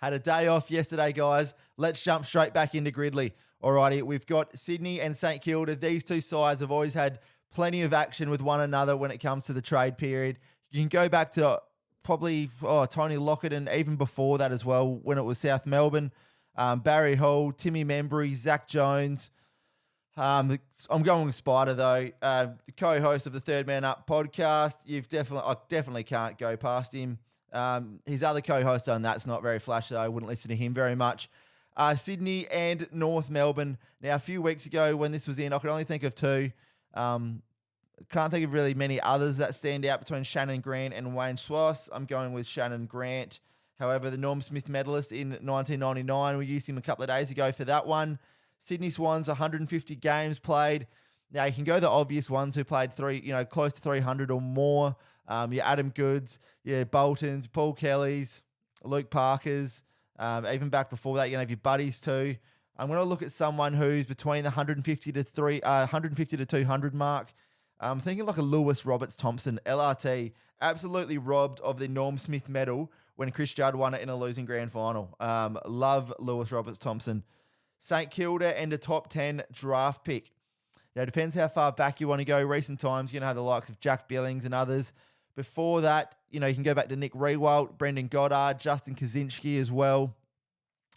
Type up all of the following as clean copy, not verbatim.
Had a day off yesterday, guys. Let's jump straight back into Gridley. Alrighty, we've got Sydney and St Kilda. These two sides have always had plenty of action with one another when it comes to the trade period. You can go back to probably Tony Lockett and even before that as well, when it was South Melbourne. Barry Hall, Timmy Membry, Zach Jones. I'm going with Spida though, the co-host of the Third Man Up podcast. I definitely can't go past him. His other co-host on that's not very flashy. I wouldn't listen to him very much. Sydney and North Melbourne. Now, a few weeks ago when this was in, I could only think of two. Can't think of really many others that stand out between Shannon Grant and Wayne Schwass. I'm going with Shannon Grant. However, the Norm Smith medalist in 1999, we used him a couple of days ago for that one. Sydney Swans, 150 games played. Now, you can go the obvious ones who played close to 300 or more. Your Adam Goods, your Boltons, Paul Kellys, Luke Parkers. Even back before that, have your buddies too. I'm going to look at someone who's between the 150 to 200 mark. I'm thinking like a Lewis Roberts Thompson, LRT, absolutely robbed of the Norm Smith medal when Chris Judd won it in a losing grand final. Love Lewis Roberts Thompson. St Kilda and a top 10 draft pick. Now, it depends how far back you want to go. Recent times, you're going to have the likes of Jack Billings and others. Before that, you can go back to Nick Rewalt, Brendan Goddard, Justin Kaczynski as well.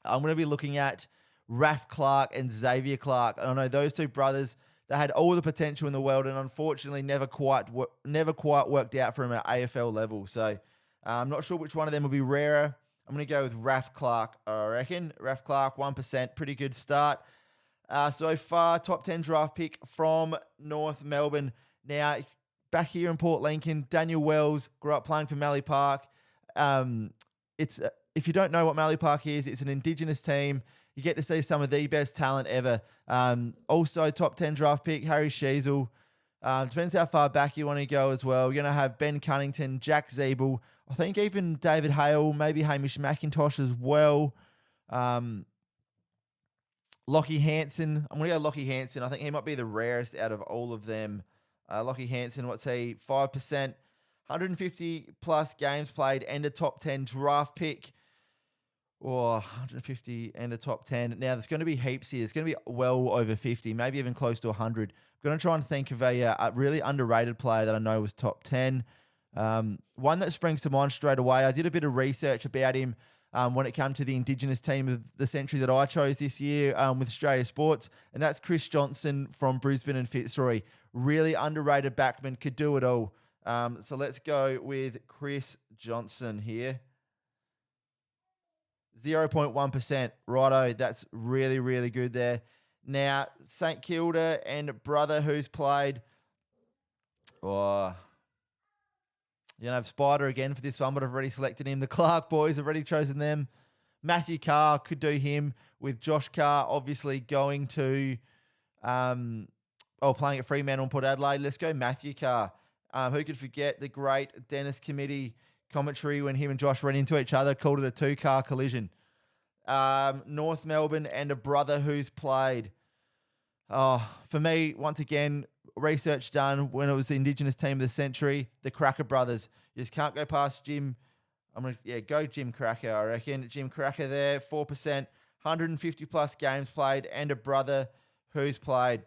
I'm going to be looking at Raph Clark and Xavier Clark. I know those two brothers, they had all the potential in the world and unfortunately never quite worked out for them at AFL level. So I'm not sure which one of them will be rarer. I'm going to go with Raph Clark, I reckon. Raph Clark, 1%, pretty good start. So far, top 10 draft pick from North Melbourne. Now, back here in Port Lincoln, Daniel Wells grew up playing for Mallee Park. If you don't know what Mallee Park is, it's an Indigenous team. You get to see some of the best talent ever. Also, top 10 draft pick, Harry Sheasel. Depends how far back you want to go as well. You're going to have Ben Cunnington, Jack Zeeble. I think even David Hale, maybe Hamish McIntosh as well. Lockie Hansen. I'm going to go Lockie Hansen. I think he might be the rarest out of all of them. Lockie Hansen, what's he? 5%. 150 plus games played and a top 10 draft pick. Or 150 and a top 10. Now, there's going to be heaps here. It's going to be well over 50, maybe even close to 100. I'm going to try and think of a really underrated player that I know was top 10. One that springs to mind straight away, I did a bit of research about him when it came to the Indigenous team of the century that I chose this year with Australia Sports, and that's Chris Johnson from Brisbane and Fitzroy. Really underrated backman, could do it all. So let's go with Chris Johnson here. 0.1%. Righto, that's really, really good there. Now, St Kilda and brother who's played. Have Spida again for this one, but I've already selected him. The Clark boys have already chosen them. Matthew Carr, could do him with Josh Carr obviously going to playing at Fremantle and Port Adelaide. Let's go Matthew Carr. Who could forget the great Dennis Committee commentary when him and Josh ran into each other, called it a two-car collision. North Melbourne and a brother who's played. For me, once again, research done when it was the Indigenous team of the century, the Cracker brothers. You just can't go past Jim. Go Jim Cracker, I reckon. Jim Cracker there, 4%, 150 plus games played and a brother who's played.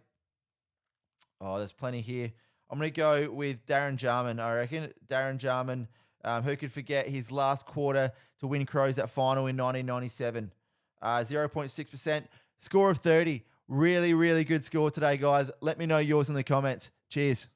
There's plenty here. I'm going to go with Darren Jarman, I reckon. Darren Jarman. Who could forget his last quarter to win Crows that final in 1997? 0.6%. Score of 30. Really, really good score today, guys. Let me know yours in the comments. Cheers.